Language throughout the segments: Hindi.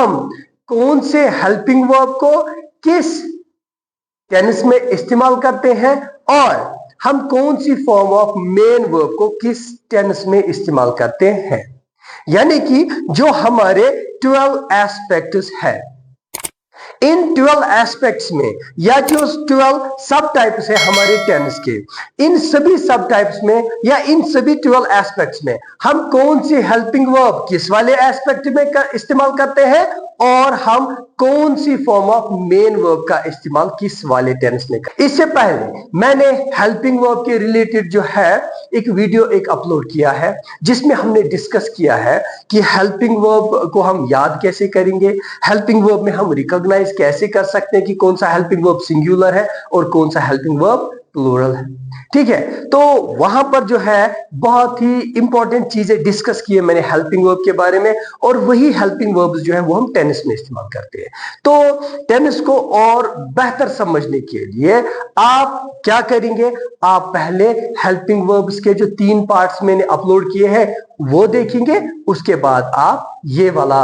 हम कौन से हेल्पिंग वर्ब को किस टेंस में इस्तेमाल करते हैं और हम कौन सी फॉर्म ऑफ मेन वर्ब को किस टेंस में इस्तेमाल करते हैं, यानी कि जो हमारे 12 एस्पेक्ट्स है, इन 12 एस्पेक्ट्स में या जो 12 सब टाइप्स है हमारे टेंस के, इन सभी सब टाइप्स में या इन सभी 12 एस्पेक्ट्स में हम कौन सी हेल्पिंग वर्ब किस वाले एस्पेक्ट में इस्तेमाल करते हैं और हम कौन सी फॉर्म ऑफ मेन वर्ब का इस्तेमाल किस वाले टेंस में करते हैं। इससे पहले मैंने हेल्पिंग वर्ब के रिलेटेड जो है एक वीडियो अपलोड किया है जिसमें हमने डिस्कस किया है कि हेल्पिंग वर्ब को हम याद कैसे करेंगे, हेल्पिंग वर्ब में हम रिकॉग्नाइज कैसे कर सकते हैं कि कौन सा हेल्पिंग वर्ब सिंगुलर है और कौन सा हेल्पिंग वर्ब प्लूरल है। ठीक है, तो वहां पर जो है बहुत ही इंपॉर्टेंट चीजें डिस्कस की है मैंने हेल्पिंग वर्ब के बारे में, और वही हेल्पिंग वर्ब्स जो है वो हम टेनिस में इस्तेमाल करते हैं। तो टेनिस को और बेहतर समझने के लिए आप क्या करेंगे, आप पहले हेल्पिंग वर्ब्स के जो 3 पार्ट्स मैंने अपलोड किए हैं वो देखेंगे, उसके बाद आप ये वाला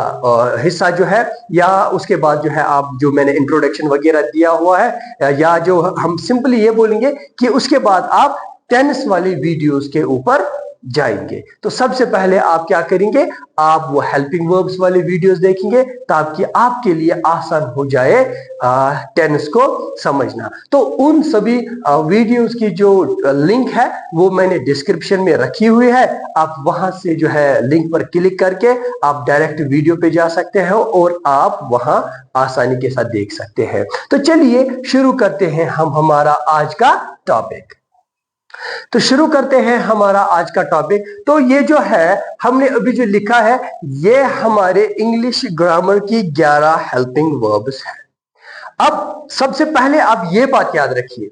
हिस्सा जो है या उसके बाद जो है आप जो मैंने इंट्रोडक्शन वगैरह दिया हुआ है या जो हम सिंपली ये बोलेंगे कि उसके बाद आप टेनिस वाली वीडियोस के ऊपर जाएंगे। तो सबसे पहले आप क्या करेंगे, आप वो हेल्पिंग वर्ब्स वाले वीडियोस देखेंगे ताकि आपके लिए आसान हो जाए टेनिस को समझना। तो उन सभी वीडियोस की जो लिंक है वो मैंने डिस्क्रिप्शन में रखी हुई है, आप वहां से जो है लिंक पर क्लिक करके आप डायरेक्ट वीडियो पे जा सकते हैं और आप वहां आसानी के साथ देख सकते हैं। तो चलिए शुरू करते हैं हम हमारा आज का टॉपिक। तो शुरू करते हैं हमारा आज का टॉपिक। तो ये जो है हमने अभी जो लिखा है ये हमारे इंग्लिश ग्रामर की 11 हेल्पिंग वर्ब्स है। अब सबसे पहले आप ये बात याद रखिए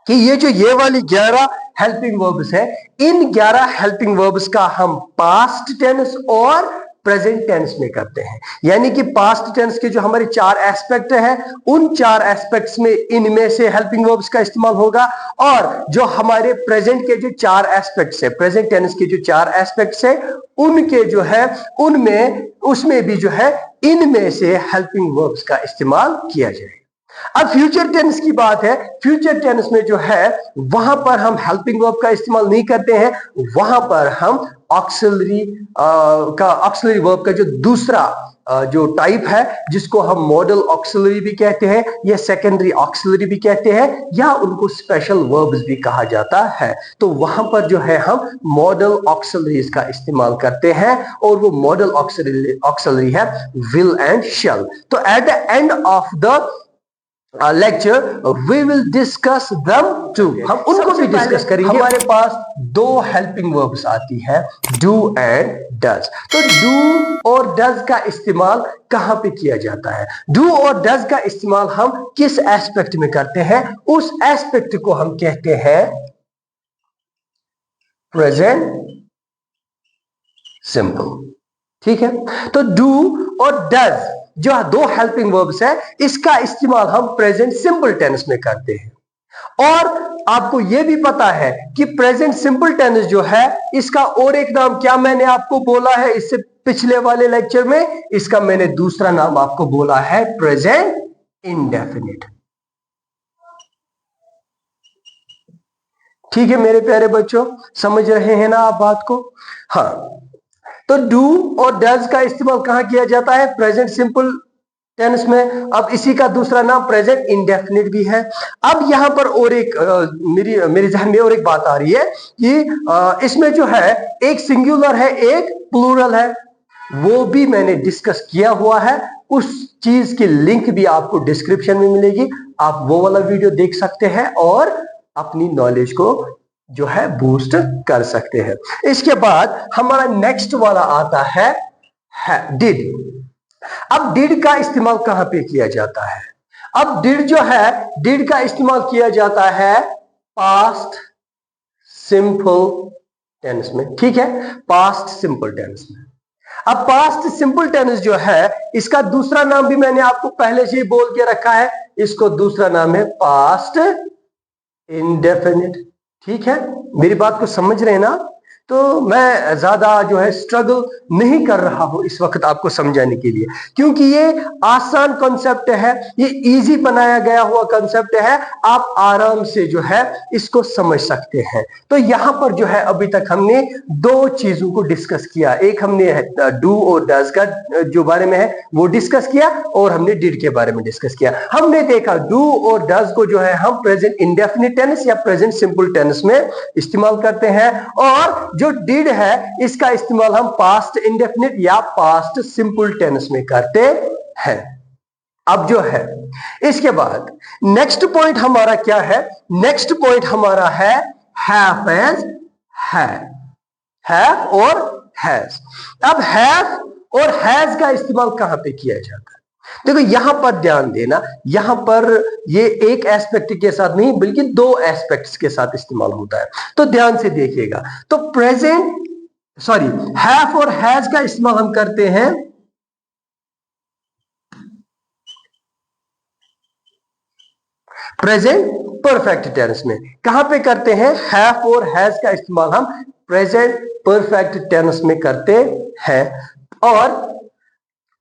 कि ये वाली 11 हेल्पिंग वर्ब्स है, इन 11 हेल्पिंग वर्ब्स का हम पास्ट टेंस और प्रेजेंट टेंस में करते हैं, यानी कि पास्ट टेंस के जो हमारे 4 एस्पेक्ट है उन 4 एस्पेक्ट्स में इनमें से हेल्पिंग वर्ब्स का इस्तेमाल होगा, और जो हमारे प्रेजेंट के जो 4 एस्पेक्ट्स है, प्रेजेंट टेंस के जो 4 एस्पेक्ट्स है उनके जो है उसमें भी जो है इनमें से हेल्पिंग वर्ब्स का इस्तेमाल किया जाए। अब फ्यूचर टेंस की बात है, फ्यूचर टेंस में जो है वहां पर हम हेल्पिंग वर्ब का इस्तेमाल नहीं करते हैं, वहां पर हम ऑक्सिलरी वर्ब का जो दूसरा जो टाइप है जिसको हम मॉडल ऑक्सिलरी भी कहते हैं या सेकेंडरी ऑक्सिलरी भी कहते हैं या उनको स्पेशल वर्ब्स भी कहा जाता है, तो वहां पर जो है हम मॉडल ऑक्सिलरीज का इस्तेमाल करते हैं और वो मॉडल ऑक्सिलरी है विल एंड शैल। तो at the end of the lecture we will discuss them too, हम उनको भी डिस्कस करेंगे। हमारे पास 2 हेल्पिंग वर्ब्स आती है, डू एंड डज। तो डू और डज का इस्तेमाल कहां पे किया जाता है, डू और डज का इस्तेमाल हम किस एस्पेक्ट में करते हैं, उस एस्पेक्ट को हम कहते हैं प्रेजेंट सिंपल। ठीक है, तो डू और डज जो 2 हेल्पिंग वर्ब्स है इसका इस्तेमाल हम प्रेजेंट सिंपल टेंस में करते हैं। और आपको यह भी पता है कि प्रेजेंट सिंपल टेंस जो है इसका और एक नाम क्या मैंने आपको बोला है इससे पिछले वाले लेक्चर में, इसका मैंने दूसरा नाम आपको बोला है प्रेजेंट इंडेफिनिट। ठीक है मेरे प्यारे बच्चों, समझ रहे हैं ना आप बात को? हाँ, तो डू और डज का इस्तेमाल कहां किया जाता है, प्रेजेंट सिंपल टेंस में। अब इसी का दूसरा नाम प्रेजेंट इंडेफिनिट भी है। अब यहां पर और एक मेरे ज़हन में और एक बात आ रही है कि इसमें जो है एक सिंगुलर है एक प्लूरल है, वो भी मैंने डिस्कस किया हुआ है, उस चीज की लिंक भी आपको डिस्क्रिप्शन में मिलेगी, आप वो वाला वीडियो देख सकते हैं और अपनी नॉलेज को जो है बूस्ट कर सकते हैं। इसके बाद हमारा नेक्स्ट वाला आता है डिड। अब डिड का इस्तेमाल कहां पे किया जाता है, अब डिड जो है डिड का इस्तेमाल किया जाता है पास्ट सिंपल टेंस में। ठीक है, पास्ट सिंपल टेंस में। अब पास्ट सिंपल टेंस जो है इसका दूसरा नाम भी मैंने आपको पहले से ही बोल के रखा है, इसको दूसरा नाम है पास्ट इंडेफिनिट। ठीक है, मेरी बात को समझ रहे हैं ना? तो मैं ज्यादा जो है स्ट्रगल नहीं कर रहा हूं इस वक्त आपको समझाने के लिए, क्योंकि ये आसान कॉन्सेप्ट है, ये इजी बनाया गया हुआ कॉन्सेप्ट है, आप आराम से जो है इसको समझ सकते हैं। तो यहां पर जो है अभी तक हमने दो चीजों को डिस्कस किया, एक हमने डू और डज का जो बारे में है वो डिस्कस किया, और हमने डिड के बारे में डिस्कस किया। हमने देखा डू और डज को जो है हम प्रेजेंट इंडेफिनिट टेंस या प्रेजेंट सिंपल टेंस में इस्तेमाल करते हैं, और जो डिड है इसका इस्तेमाल हम पास्ट इंडेफिनिट या पास्ट सिंपल टेंस में करते हैं। अब जो है इसके बाद नेक्स्ट पॉइंट हमारा क्या है? नेक्स्ट पॉइंट हमारा है हैव एज हैड, हैव और हैज। अब हैव और हैज का इस्तेमाल कहां पे किया जाता है? देखो यहां पर ध्यान देना, यहां पर ये एक एस्पेक्ट के साथ नहीं बल्कि दो एस्पेक्ट्स के साथ इस्तेमाल होता है, तो ध्यान से देखिएगा। तो हैव और हैज का इस्तेमाल हम करते हैं प्रेजेंट परफेक्ट टेंस में। कहां पे करते हैं? हैव और हैज का इस्तेमाल हम प्रेजेंट परफेक्ट टेंस में करते हैं, और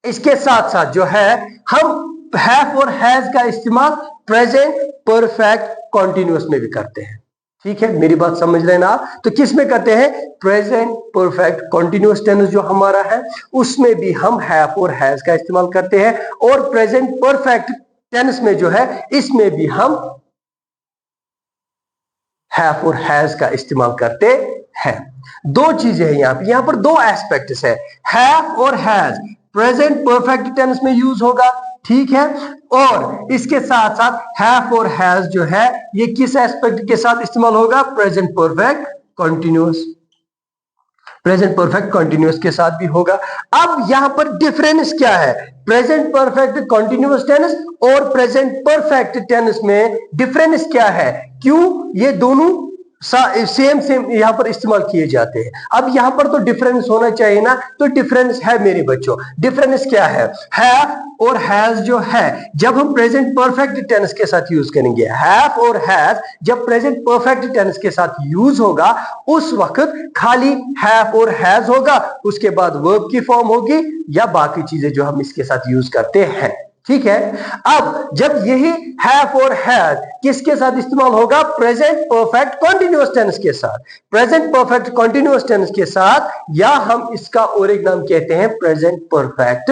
इसके साथ साथ जो है हम हैव और हैज का इस्तेमाल प्रेजेंट परफेक्ट कॉन्टिन्यूअस में भी करते हैं। ठीक है, मेरी बात समझ रहे हैं ना आप? तो किस में करते हैं? प्रेजेंट परफेक्ट कॉन्टिन्यूअस टेंस जो हमारा है उसमें भी हम हैव और हैज का इस्तेमाल करते हैं, और प्रेजेंट परफेक्ट टेंस में जो है इसमें भी हम हैव और हैज का इस्तेमाल करते हैं। दो चीजें हैं यहां पर दो एस्पेक्ट्स है। हैव और हैज प्रेजेंट परफेक्ट टेंस में यूज होगा, ठीक है, और इसके साथ साथ हैव और हैज जो है ये किस एस्पेक्ट के साथ इस्तेमाल होगा? Present perfect continuous, present perfect continuous के साथ भी होगा। अब यहां पर डिफरेंस क्या है? प्रेजेंट परफेक्ट कॉन्टिन्यूअस टेंस और प्रेजेंट परफेक्ट टेंस में डिफरेंस क्या है? क्यों ये दोनों सेम यहां पर इस्तेमाल किए जाते हैं? अब यहां पर तो डिफरेंस होना चाहिए ना, तो डिफरेंस है मेरे बच्चों। डिफरेंस क्या है? हैव और हैज जो है जब हम प्रेजेंट परफेक्ट टेंस के साथ यूज करेंगे, हैव और हैज जब प्रेजेंट परफेक्ट टेंस के साथ यूज होगा उस वक्त खाली हैव और हैज होगा, उसके बाद वर्ब की फॉर्म होगी या बाकी चीजें जो हम इसके साथ यूज करते हैं। ठीक है, अब जब यही हैव और हैज किसके साथ इस्तेमाल होगा? प्रेजेंट परफेक्ट कॉन्टिन्यूअस टेंस के साथ, प्रेजेंट परफेक्ट कॉन्टिन्यूअस टेंस के साथ, या हम इसका और एक नाम कहते हैं प्रेजेंट परफेक्ट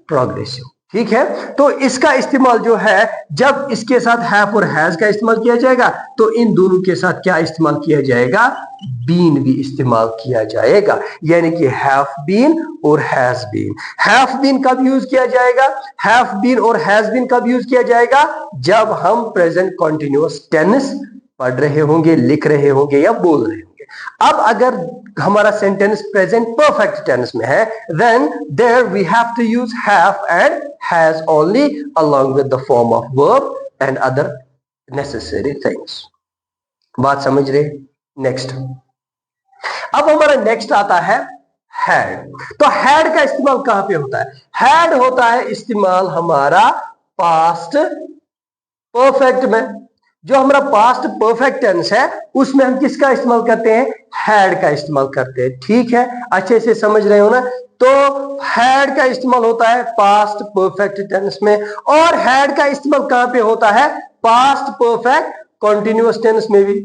प्रोग्रेसिव। ठीक है, तो इसका इस्तेमाल जो है जब इसके साथ हैव और हैज का इस्तेमाल किया जाएगा तो इन दोनों के साथ क्या इस्तेमाल किया जाएगा? बीन भी इस्तेमाल किया जाएगा, यानी कि हैव बीन और हैज बीन। हैव बीन कब यूज किया जाएगा? हैव बीन और हैज बीन कब यूज किया जाएगा? जब हम प्रेजेंट कॉन्टिन्यूअस टेंस पढ़ रहे होंगे, लिख रहे होंगे या बोल रहे होंगे। अब अगर हमारा सेंटेंस प्रेजेंट परफेक्ट टेंस में है, then there we have to use have and has only along with the form of verb and other necessary things. बात समझ रहे? नेक्स्ट, अब हमारा नेक्स्ट आता है had। तो had का इस्तेमाल कहां पे होता है? had होता है इस्तेमाल हमारा पास्ट परफेक्ट में। जो हमारा पास्ट परफेक्ट टेंस है उसमें हम किसका इस्तेमाल करते हैं? हैड का इस्तेमाल करते हैं। ठीक है, अच्छे से समझ रहे हो ना? तो हैड का इस्तेमाल होता है पास्ट परफेक्ट टेंस में, और हैड का इस्तेमाल कहां पे होता है? पास्ट परफेक्ट कॉन्टिन्यूअस टेंस में भी।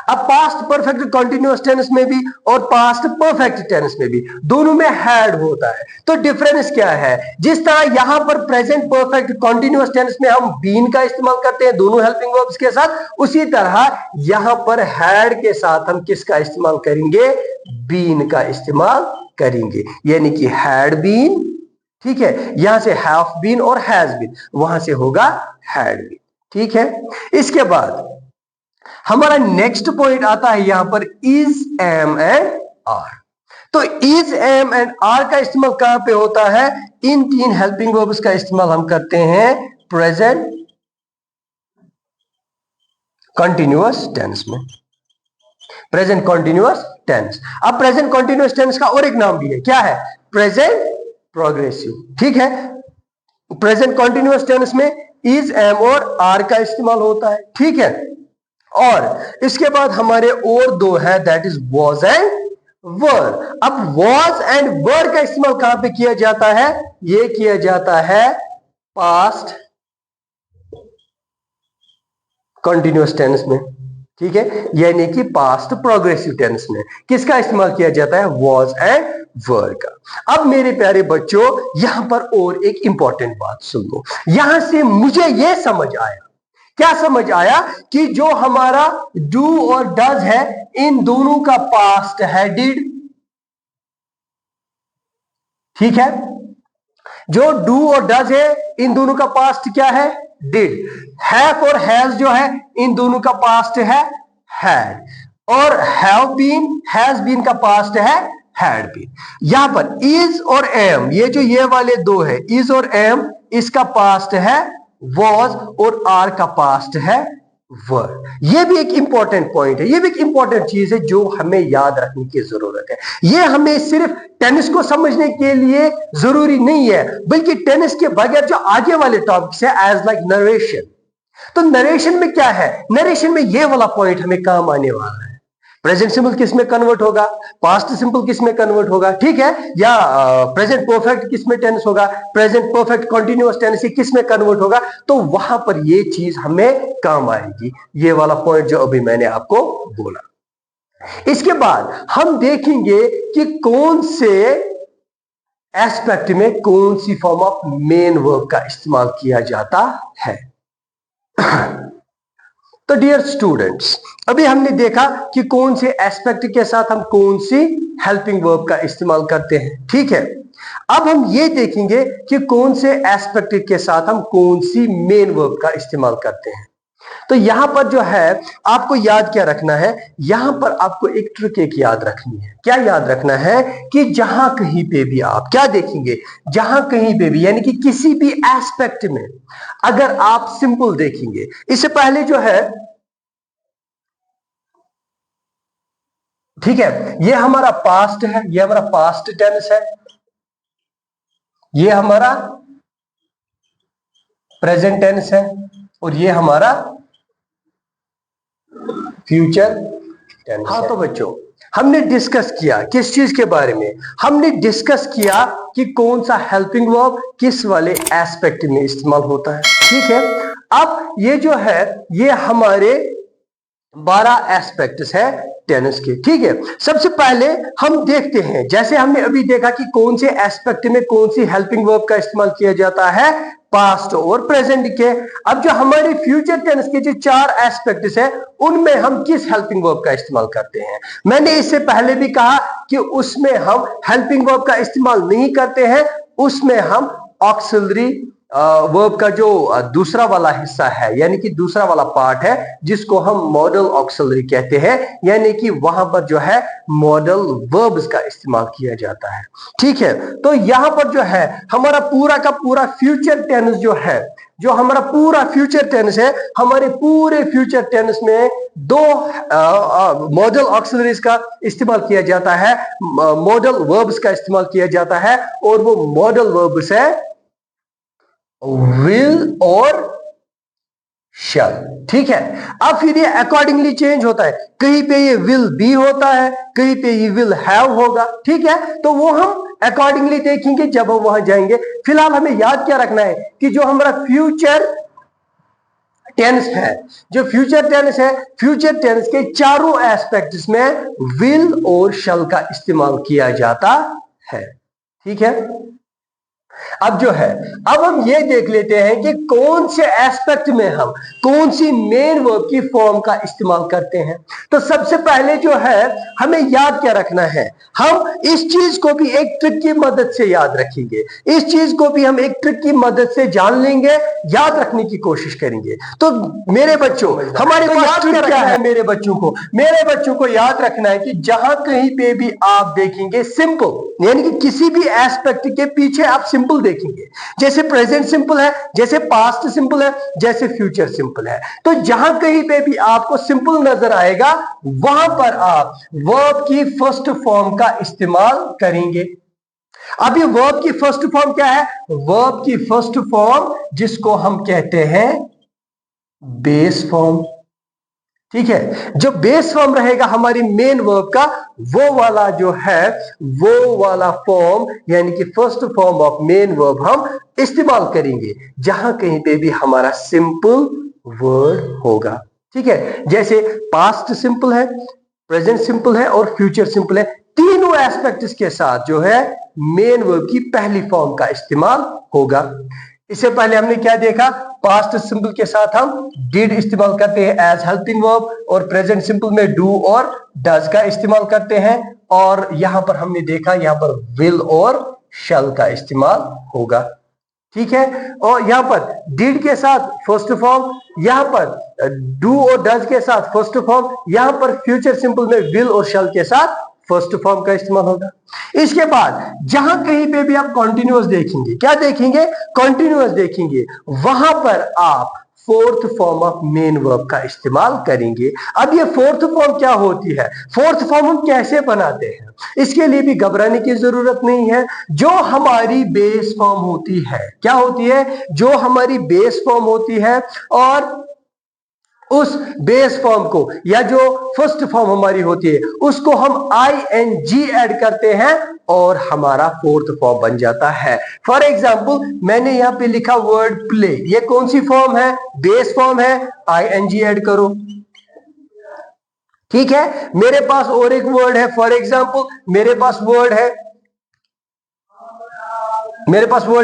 अब पास्ट परफेक्ट कॉन्टिन्यूअस टेंस में भी और पास्ट परफेक्ट टेंस में भी दोनों में हैड होता है। तो डिफरेंस क्या है? जिस तरह यहां पर प्रेजेंट परफेक्ट कॉन्टिन्यूअस टेंस में हम बीन का इस्तेमाल करते हैं दोनों हेल्पिंग वर्ब्स के साथ, उसी तरह यहां पर हैड के साथ हम किसका इस्तेमाल करेंगे? बीन का इस्तेमाल करेंगे, यानी कि हैड बीन। ठीक है, यहां से हैव बीन और हैज बीन, वहां से होगा हैड बीन। ठीक है, इसके बाद हमारा नेक्स्ट पॉइंट आता है यहां पर इज, एम एंड आर। तो इज, एम एंड आर का इस्तेमाल कहां पे होता है? इन तीन हेल्पिंग वर्ब्स का इस्तेमाल हम करते हैं प्रेजेंट कंटिन्यूअस टेंस में, प्रेजेंट कंटिन्यूअस टेंस। अब प्रेजेंट कंटिन्यूअस टेंस का और एक नाम भी है, क्या है? Present progressive. ठीक है, प्रेजेंट कंटिन्यूअस टेंस में इज, एम और आर का इस्तेमाल होता है। ठीक है, और इसके बाद हमारे और दो है, दैट इज वॉज एंड वर। अब वॉज एंड वर का इस्तेमाल कहां पे किया जाता है? ये किया जाता है पास्ट कंटिन्यूअस टेंस में, ठीक है, यानी कि पास्ट प्रोग्रेसिव टेंस में किसका इस्तेमाल किया जाता है? वॉज एंड वर का। अब मेरे प्यारे बच्चों, यहां पर और एक इंपॉर्टेंट बात सुन लो। यहां से मुझे यह समझ आया, क्या समझ आया? कि जो हमारा डू और डज है, इन दोनों का पास्ट है डिड, ठीक है। जो डू और डज है, इन दोनों का पास्ट क्या है? डिड। हैव और हैज जो है, इन दोनों का पास्ट है हैड। और हैव बीन, हैज बीन का पास्ट है हैड बीन। यहां पर इज और एम, ये वाले दो है, इज और एम, इसका पास्ट है वॉज और आर का पास्ट है वर। ये भी एक इंपॉर्टेंट पॉइंट है, ये भी एक इंपॉर्टेंट चीज है जो हमें याद रखने की जरूरत है। ये हमें सिर्फ टेनिस को समझने के लिए जरूरी नहीं है, बल्कि टेनिस के बगैर जो आगे वाले टॉपिक्स है, एज लाइक नरेशन, तो नरेशन में क्या है? नरेशन में ये वाला पॉइंट हमें काम आने वाला है। प्रेजेंट सिंपल किस में कन्वर्ट होगा, पास्ट सिंपल किस में कन्वर्ट होगा, ठीक है, या प्रेजेंट परफेक्ट किस में टेंस होगा, प्रेजेंट परफेक्ट कंटिन्यूअस टेंस किस में कन्वर्ट होगा, तो वहां पर ये चीज हमें काम आएगी, ये वाला पॉइंट जो अभी मैंने आपको बोला। इसके बाद हम देखेंगे कि कौन से एस्पेक्ट में कौन सी फॉर्म ऑफ मेन वर्ब का इस्तेमाल किया जाता है। तो डियर स्टूडेंट्स, अभी हमने देखा कि कौन से एस्पेक्ट के साथ हम कौन सी हेल्पिंग वर्ब का इस्तेमाल करते हैं, ठीक है। अब हम ये देखेंगे कि कौन से एस्पेक्ट के साथ हम कौन सी मेन वर्ब का इस्तेमाल करते हैं। तो यहां पर जो है आपको याद क्या रखना है? यहां पर आपको एक ट्रिक एक याद रखनी है। क्या याद रखना है? कि जहां कहीं पे भी आप क्या देखेंगे, जहां कहीं पे भी, यानी कि किसी भी एस्पेक्ट में अगर आप सिंपल देखेंगे, इससे पहले जो है, ठीक है, ये हमारा पास्ट है, ये हमारा पास्ट टेंस है, ये हमारा प्रेजेंट टेंस है, और ये हमारा फ्यूचर टेंस। हाँ, तो बच्चों हमने डिस्कस किया किस चीज के बारे में? हमने डिस्कस किया कि कौन सा हेल्पिंग वर्ब किस वाले एस्पेक्ट में इस्तेमाल होता है, ठीक है। अब ये जो है, ये हमारे 12 एस्पेक्ट्स है टेनिस के, ठीक है। सबसे पहले हम देखते हैं, जैसे हमने अभी देखा कि कौन से एस्पेक्ट में कौन सी हेल्पिंग वर्ब का इस्तेमाल किया जाता है, पास्ट और प्रेजेंट के। अब जो हमारे फ्यूचर टेंस के जो 4 एस्पेक्ट्स है, उनमें हम किस हेल्पिंग वर्ब का इस्तेमाल करते हैं? मैंने इससे पहले भी कहा कि उसमें हम हेल्पिंग वर्ब का इस्तेमाल नहीं करते हैं, उसमें हम ऑक्सिलरी वर्ब का जो दूसरा वाला हिस्सा है, यानी कि दूसरा वाला पार्ट है, जिसको हम मॉडल ऑक्सिलरी कहते हैं, यानी कि वहां पर जो है मॉडल वर्ब्स का इस्तेमाल किया जाता है, ठीक है। तो यहां पर जो है हमारा पूरा का पूरा फ्यूचर टेंस जो है, जो हमारा पूरा फ्यूचर टेंस है, हमारे पूरे फ्यूचर टेंस में 2 मॉडल ऑक्सिलरीज का इस्तेमाल किया जाता है, मॉडल वर्ब्स का इस्तेमाल किया जाता है, और वो मॉडल वर्ब्स है विल और शल, ठीक है। अब फिर ये अकॉर्डिंगली चेंज होता है, कहीं पे ये विल बी होता है, कहीं पे ये विल हैव होगा, ठीक है। तो वो हम अकॉर्डिंगली देखेंगे जब हम वहां जाएंगे। फिलहाल हमें याद क्या रखना है कि जो हमारा फ्यूचर टेंस है, जो फ्यूचर टेंस है, फ्यूचर टेंस के चारों एस्पेक्ट्स में विल और शल का इस्तेमाल किया जाता है, ठीक है। अब जो है, अब हम ये देख लेते हैं कि कौन से एस्पेक्ट में हम कौन सी मेन वर्ब की फॉर्म का इस्तेमाल करते हैं। तो सबसे पहले जो है हमें याद क्या रखना है, हम इस चीज को भी एक ट्रिक की मदद से याद रखेंगे, इस चीज को भी हम एक ट्रिक की मदद से जान लेंगे, याद रखने की कोशिश करेंगे। तो मेरे बच्चों, हमारे पास ट्रिक क्या है? मेरे बच्चों को याद रखना है कि जहां कहीं पे भी आप देखेंगे सिंपल, यानी कि किसी भी एस्पेक्ट के पीछे आप सिंपल देखेंगे, जैसे प्रेजेंट सिंपल है, जैसे पास्ट सिंपल है, जैसे फ्यूचर सिंपल है, तो जहां कहीं पे भी आपको सिंपल नजर आएगा, वहां पर आप वर्ब की फर्स्ट फॉर्म का इस्तेमाल करेंगे। अब ये वर्ब की फर्स्ट फॉर्म क्या है? वर्ब की फर्स्ट फॉर्म जिसको हम कहते हैं बेस फॉर्म, ठीक है, जो बेस फॉर्म रहेगा हमारी मेन वर्ब का, वो वाला जो है, वो वाला फॉर्म यानी कि first form of main verb हम इस्तेमाल करेंगे जहां कहीं पे भी हमारा सिंपल वर्ड होगा। ठीक है, जैसे पास्ट सिंपल है, प्रेजेंट सिंपल है और फ्यूचर सिंपल है। तीनों एस्पेक्ट्स के साथ जो है मेन वर्ब की पहली फॉर्म का इस्तेमाल होगा। इससे पहले हमने क्या देखा, पास्ट सिंपल के साथ हम डिड इस्तेमाल करते हैं एज हेल्पिंग वर्ब और प्रेजेंट सिंपल में डू और डज का इस्तेमाल करते हैं। और यहां पर हमने देखा यहां पर विल और शैल का इस्तेमाल होगा। ठीक है, और यहां पर डिड के साथ फर्स्ट फॉर्म, यहां पर डू और डज के साथ फर्स्ट फॉर्म, यहां पर फ्यूचर सिंपल में विल और शैल के साथ फर्स्ट फॉर्म का इस्तेमाल होगा। इसके बाद जहां कहीं पे भी आप कॉन्टिन्यूअस देखेंगे, क्या देखेंगे, कॉन्टिन्यूअस देखेंगे, वहां पर आप fourth form of main verb का इस्तेमाल करेंगे। अब ये फोर्थ फॉर्म क्या होती है, फोर्थ फॉर्म हम कैसे बनाते हैं, इसके लिए भी घबराने की जरूरत नहीं है। जो हमारी बेस फॉर्म होती है, क्या होती है, जो हमारी बेस फॉर्म होती है, और उस बेस फॉर्म को या जो फर्स्ट फॉर्म हमारी होती है उसको हम आईएनजी ऐड करते हैं और हमारा फोर्थ फॉर्म बन जाता है। फॉर एग्जाम्पल मैंने यहां पे लिखा वर्ड प्ले, ये कौन सी फॉर्म है, बेस फॉर्म है, आईएनजी ऐड करो। ठीक है, मेरे पास और एक वर्ड है, फॉर एग्जाम्पल मेरे पास वर्ड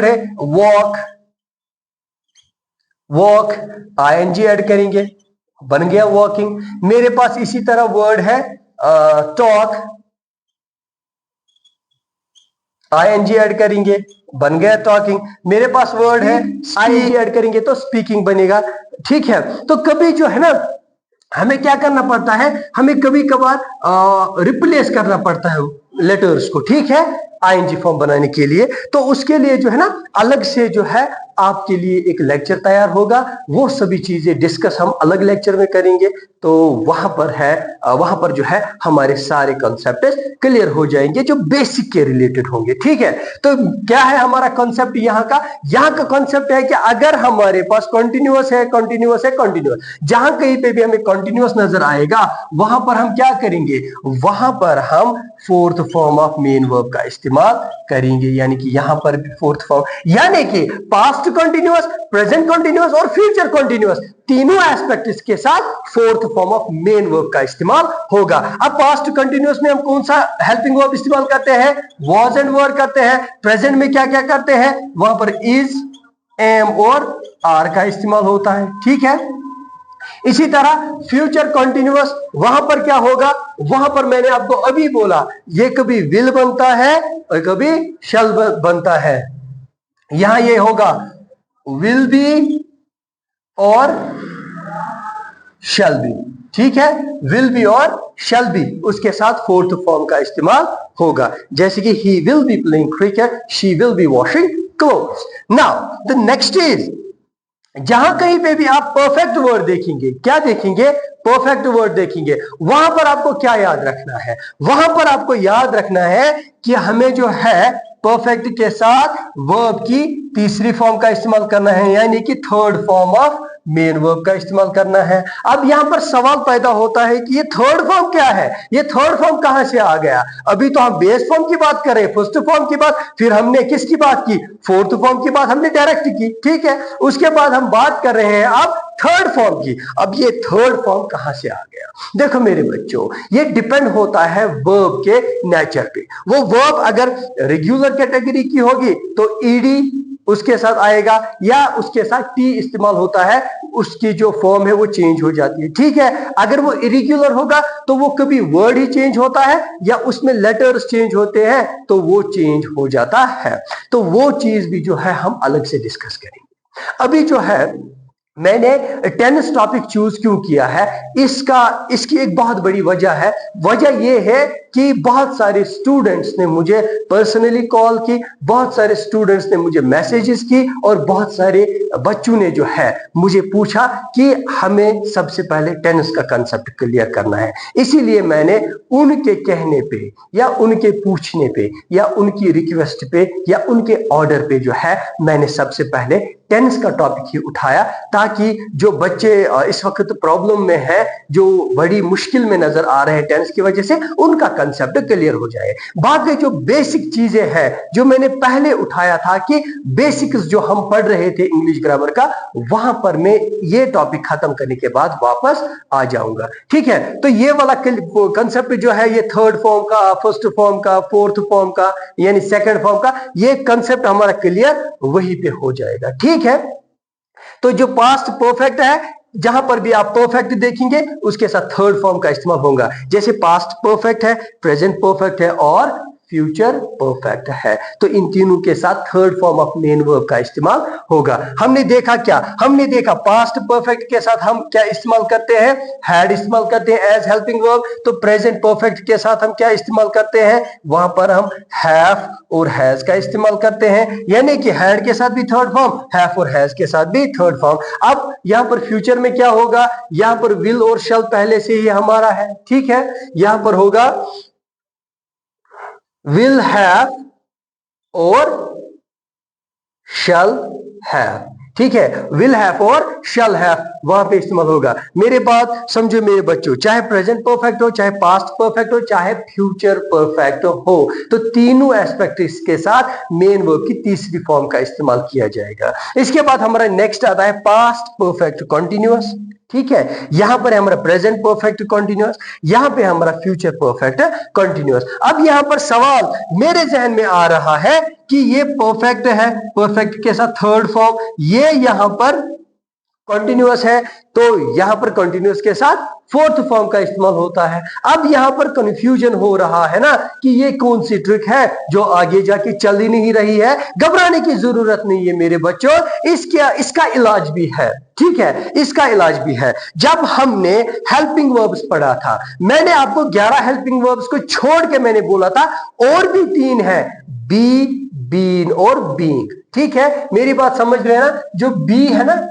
है वॉक, वॉक आईएनजी ऐड करेंगे, बन गया वॉकिंग। मेरे पास इसी तरह वर्ड है टॉक, आईएनजी ऐड करेंगे, बन गया टॉकिंग। मेरे पास वर्ड है आईएनजी ऐड करेंगे तो स्पीकिंग बनेगा। ठीक है, तो कभी जो है ना हमें क्या करना पड़ता है, हमें कभी कभार रिप्लेस करना पड़ता है लेटर्स को, ठीक है, आईएनजी फॉर्म बनाने के लिए। तो उसके लिए जो है ना अलग से जो है आपके लिए एक लेक्चर तैयार होगा, वो सभी चीजें डिस्कस हम अलग लेक्चर में करेंगे। तो वहां पर जो है हमारे सारे कॉन्सेप्ट क्लियर हो जाएंगे जो बेसिक के रिलेटेड होंगे। ठीक है, तो क्या है हमारा कॉन्सेप्ट यहाँ का कॉन्सेप्ट है कि अगर हमारे पास कॉन्टिन्यूअस है, जहां कहीं पे भी हमें कॉन्टिन्यूअस नजर आएगा वहां पर हम क्या करेंगे, वहां पर हम fourth form of main verb का इस्तेमाल करेंगे। यानी कि यहां पर भी फोर्थ फॉर्म, यानी कि पास्ट कंटिन्यूअस, प्रेजेंट कंटिन्यूअस और फ्यूचर कंटिन्यूअस, तीनों एस्पेक्ट्स के साथ fourth form of main verb का इस्तेमाल होगा। अब पास्ट कंटिन्यूअस में हम कौन सा हेल्पिंग वर्ब इस्तेमाल करते हैं, वॉज एंड वर करते हैं। प्रेजेंट में क्या क्या करते हैं, वहां पर इज, एम और आर का इस्तेमाल होता है। ठीक है, इसी तरह फ्यूचर कंटिन्यूअस, वहां पर क्या होगा, वहां पर मैंने आपको अभी बोला ये कभी विल बनता है और कभी शैल बनता है। यहां ये होगा विल बी और शैल बी। ठीक है, विल बी और शैल बी, उसके साथ फोर्थ फॉर्म का इस्तेमाल होगा। जैसे कि he will be playing cricket, she will be washing clothes. Now the next is, जहां कहीं पे भी आप परफेक्ट वर्ड देखेंगे, क्या देखेंगे, परफेक्ट वर्ड देखेंगे, वहां पर आपको क्या याद रखना है, वहां पर आपको याद रखना है कि हमें जो है परफेक्ट के साथ वर्ब की तीसरी फॉर्म का इस्तेमाल करना है, यानी कि third form of main verb का इस्तेमाल करना है। अब यहां पर सवाल पैदा होता है कि ये थर्ड फॉर्म क्या है, ये थर्ड फॉर्म कहां से आ गया। अभी तो हम बेस फॉर्म की बात करें, फर्स्ट फॉर्म की बात, फिर हमने किसकी बात की, फोर्थ फॉर्म की बात हमने डायरेक्ट की। ठीक है, उसके बाद हम बात कर रहे हैं अब थर्ड फॉर्म की। अब ये थर्ड फॉर्म कहां से आ गया, देखो मेरे बच्चों, ये डिपेंड होता है वर्ब के नेचर पे। वो वर्ब अगर रेगुलर कैटेगरी की होगी तो ईडी उसके साथ आएगा, या उसके साथ टी इस्तेमाल होता है, उसकी जो फॉर्म है वो चेंज हो जाती है। ठीक है, अगर वो इरेगुलर होगा तो वो कभी वर्ड ही चेंज होता है या उसमें लेटर्स चेंज होते हैं तो वो चेंज हो जाता है। तो वो चीज भी जो है हम अलग से डिस्कस करेंगे। अभी जो है मैंने टेनिस टॉपिक चूज क्यों किया है, इसकी एक बहुत बड़ी वजह है। वजह यह है कि बहुत सारे स्टूडेंट्स ने मुझे पर्सनली कॉल की, बहुत सारे स्टूडेंट्स ने मुझे मैसेजेस की और बहुत सारे बच्चों ने जो है मुझे पूछा कि हमें सबसे पहले टेनिस का कंसेप्ट क्लियर करना है। इसीलिए मैंने उनके कहने पे या उनके पूछने पे या उनकी रिक्वेस्ट पे या उनके ऑर्डर पे जो है मैंने सबसे पहले टेंस का टॉपिक ही उठाया ताकि जो बच्चे इस वक्त प्रॉब्लम में हैं, जो बड़ी मुश्किल में नजर आ रहे हैं टेंस की वजह से, उनका कंसेप्ट क्लियर हो जाए। बाकी जो बेसिक चीजें हैं जो मैंने पहले उठाया था कि बेसिक्स जो हम पढ़ रहे थे इंग्लिश ग्रामर का, वहां पर मैं ये टॉपिक खत्म करने के बाद वापस आ जाऊंगा। ठीक है, तो ये वाला कंसेप्ट जो है ये थर्ड फॉर्म का, फर्स्ट फॉर्म का, फोर्थ फॉर्म का, यानी सेकंड फॉर्म का, ये कंसेप्ट हमारा क्लियर वहीं पे हो जाएगा। ठीक है, तो जो पास्ट परफेक्ट है, जहां पर भी आप परफेक्ट देखेंगे उसके साथ थर्ड फॉर्म का इस्तेमाल होगा। जैसे पास्ट परफेक्ट है, प्रेजेंट परफेक्ट है और फ्यूचर परफेक्ट है, तो इन तीनों के साथ third form of main verb का इस्तेमाल होगा। हमने देखा क्या, हमने देखा पास्ट परफेक्ट के साथ हम क्या इस्तेमाल करते हैं, हैड इस्तेमाल करते हैं एज हेल्पिंग वर्ब। तो प्रेजेंट परफेक्ट के साथ हम क्या इस्तेमाल करते हैं, वहां पर हम हैव और हैज का इस्तेमाल करते हैं, यानी कि हैड के साथ भी थर्ड फॉर्म, हैव और हैज के साथ भी थर्ड फॉर्म। अब यहां पर फ्यूचर में क्या होगा, यहां पर विल और शैल पहले से ही हमारा है। ठीक है, यहां पर होगा will have और shall have। ठीक है, will have और shall have वहां पे इस्तेमाल होगा। मेरे बात समझो मेरे बच्चों, चाहे प्रेजेंट परफेक्ट हो, चाहे पास्ट परफेक्ट हो, चाहे फ्यूचर परफेक्ट हो, तो तीनों एस्पेक्ट के साथ मेन वर्ब की तीसरी फॉर्म का इस्तेमाल किया जाएगा। इसके बाद हमारा नेक्स्ट आता है पास्ट परफेक्ट कंटिन्यूअस। ठीक है, यहां पर हमारा प्रेजेंट परफेक्ट कंटिन्यूअस, यहां पे हमारा फ्यूचर परफेक्ट कंटिन्यूअस। अब यहां पर सवाल मेरे जहन में आ रहा है कि ये परफेक्ट है, परफेक्ट के साथ थर्ड फॉर्म, ये यहां पर कंटिन्यूअस है, तो यहां पर कंटिन्यूअस के साथ फोर्थ फॉर्म का इस्तेमाल होता है। अब यहां पर कंफ्यूजन हो रहा है ना कि ये कौन सी ट्रिक है जो आगे जाके चल ही नहीं रही है। घबराने की जरूरत नहीं है मेरे बच्चों, इसका इलाज भी है। ठीक है, इसका इलाज भी है। जब हमने हेल्पिंग वर्ब्स पढ़ा था, मैंने आपको 11 हेल्पिंग वर्ब्स को छोड़ के मैंने बोला था और भी 3 है, बी, बीन और बीइंग। ठीक है, मेरी बात समझ रहे हैं ना, जो बी है ना,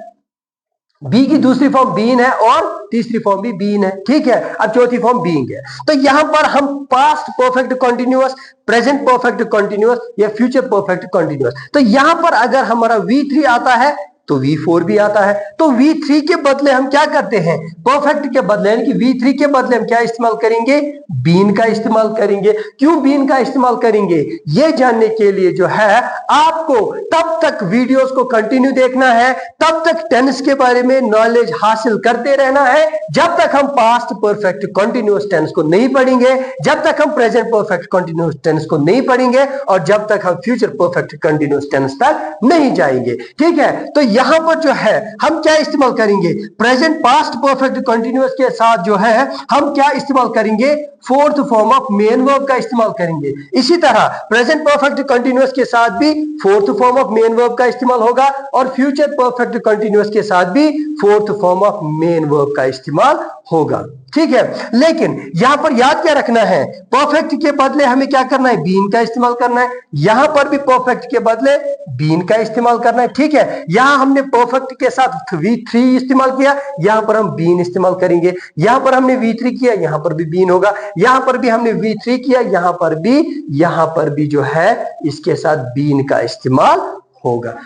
बी की दूसरी फॉर्म बीन है और तीसरी फॉर्म भी बीन है। ठीक है, अब चौथी फॉर्म बीइंग है। तो यहां पर हम past perfect continuous, present perfect continuous या फ्यूचर परफेक्ट कंटिन्यूअस, तो यहां पर अगर हमारा V3 आता है तो V4 भी आता है। तो V3 के बदले हम क्या करते हैं, परफेक्ट के बदले यानी कि V3 के बदले हम क्या इस्तेमाल करेंगे, बीन का इस्तेमाल करेंगे। क्यों बीन का इस्तेमाल करेंगे, ये जानने के लिए जो है आपको तब तक वीडियोस को कंटिन्यू देखना है, तब तक टेंस के बारे में नॉलेज हासिल करते रहना है, जब तक हम पास्ट परफेक्ट कंटिन्यूअस टेंस को नहीं पढ़ेंगे, जब तक हम प्रेजेंट परफेक्ट कंटिन्यूअस टेंस को नहीं पढ़ेंगे और जब तक हम फ्यूचर परफेक्ट कंटिन्यूअस टेंस तक नहीं जाएंगे। ठीक है, तो यहां पर जो है हम क्या इस्तेमाल करेंगे, प्रेजेंट पास्ट परफेक्ट कंटिन्यूअस के साथ जो है हम क्या इस्तेमाल करेंगे, fourth form of main verb का इस्तेमाल करेंगे। इसी तरह प्रेजेंट परफेक्ट कंटिन्यूअस के साथ भी fourth form of main verb का इस्तेमाल होगा और फ्यूचर परफेक्ट कंटिन्यूअस के साथ भी fourth form of main verb का इस्तेमाल होगा। ठीक है, लेकिन यहां पर याद क्या रखना है, परफेक्ट के बदले हमें क्या करना है, बीन का इस्तेमाल करना है। यहां पर भी परफेक्ट के बदले बीन का इस्तेमाल करना है। ठीक है, यहां हमने परफेक्ट के साथ V3 इस्तेमाल किया, यहां पर हम बीन इस्तेमाल करेंगे। यहां पर हमने V3 किया, यहां पर भी बीन होगा। यहां पर भी हमने V3 किया, यहां पर भी जो है इसके साथ बीन का इस्तेमाल होगा।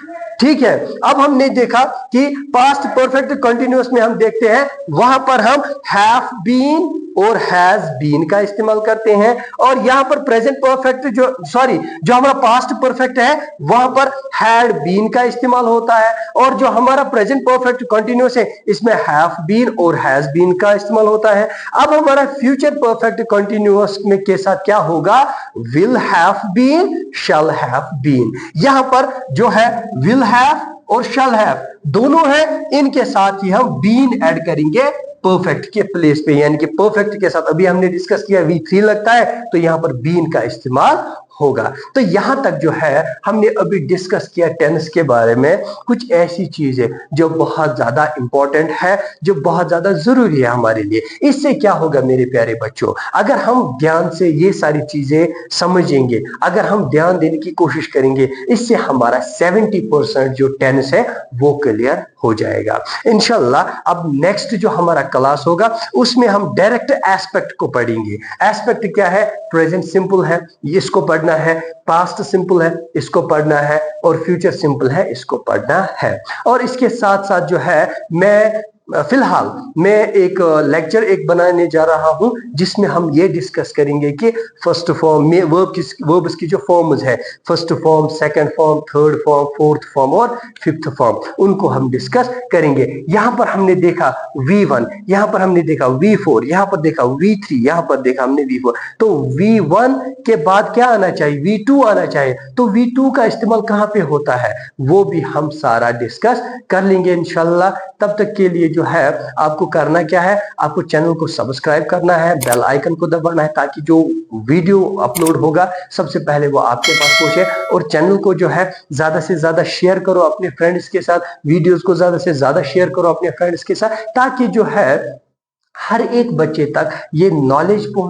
ठीक है, अब हमने देखा कि पास्ट परफेक्ट कंटिन्यूअस में हम देखते हैं वहां पर हम हैव बीन और हैज बीन का इस्तेमाल करते हैं, और यहां पर प्रेजेंट परफेक्ट जो हमारा पास्ट परफेक्ट है वहां पर हैड बीन का इस्तेमाल होता है, और जो हमारा प्रेजेंट परफेक्ट कंटिन्यूअस है इसमें हैव बीन और हैज बीन का इस्तेमाल होता है। अब हमारा फ्यूचर परफेक्ट कंटिन्यूअस में के साथ क्या होगा, will have been, shall have been. यहां पर जो है विल हैव और शैल हैव दोनों है, इनके साथ ही हम बीन ऐड करेंगे परफेक्ट के प्लेस पे, यानी कि परफेक्ट के साथ अभी हमने डिस्कस किया V3 लगता है तो यहां पर बीन का इस्तेमाल होगा। तो यहां तक जो है हमने अभी डिस्कस किया टेंस के बारे में, कुछ ऐसी चीजें जो बहुत ज्यादा इंपॉर्टेंट है, जो बहुत ज्यादा जरूरी है हमारे लिए। इससे क्या होगा मेरे प्यारे बच्चों, अगर हम ध्यान से ये सारी चीजें समझेंगे, अगर हम ध्यान देने की कोशिश करेंगे, इससे हमारा 70% जो टेंस है वो क्लियर हो जाएगा इंशाल्लाह। अब नेक्स्ट जो हमारा क्लास होगा उसमें हम डायरेक्ट एस्पेक्ट को पढ़ेंगे। एस्पेक्ट क्या है, प्रेजेंट सिंपल है, इसको पढ़ना पढ़ना है, पास्ट सिंपल है इसको पढ़ना है, और फ्यूचर सिंपल है इसको पढ़ना है। और इसके साथ साथ जो है मैं फिलहाल मैं एक लेक्चर बनाने जा रहा हूं जिसमें हम ये डिस्कस करेंगे कि फर्स्ट फॉर्म में वर्ब्स की जो फॉर्म्स है, first form, second form, third form, fourth form और फिफ्थ फॉर्म, उनको हम डिस्कस करेंगे। यहां पर हमने देखा V1, यहां पर हमने देखा V4, यहां पर देखा V3, यहां पर देखा हमने V4। तो V1 के बाद क्या आना चाहिए? V2 आना चाहिए। तो V2 का इस्तेमाल कहां पे होता है वो भी हम सारा डिस्कस कर लेंगे इंशाल्लाह। तब तक के लिए जो है आपको करना क्या है, आपको चैनल को सब्सक्राइब करना है, बेल आइकन को दबाना है ताकि जो वीडियो अपलोड होगा सबसे पहले वो आपके पास पहुंचे। और चैनल को जो है ज्यादा से ज्यादा शेयर करो अपने फ्रेंड्स के साथ, वीडियोस को ज्यादा से ज्यादा शेयर करो अपने फ्रेंड्स के साथ, ताकि जो है हर एक बच्चे तक ये नॉलेज पहुंचे।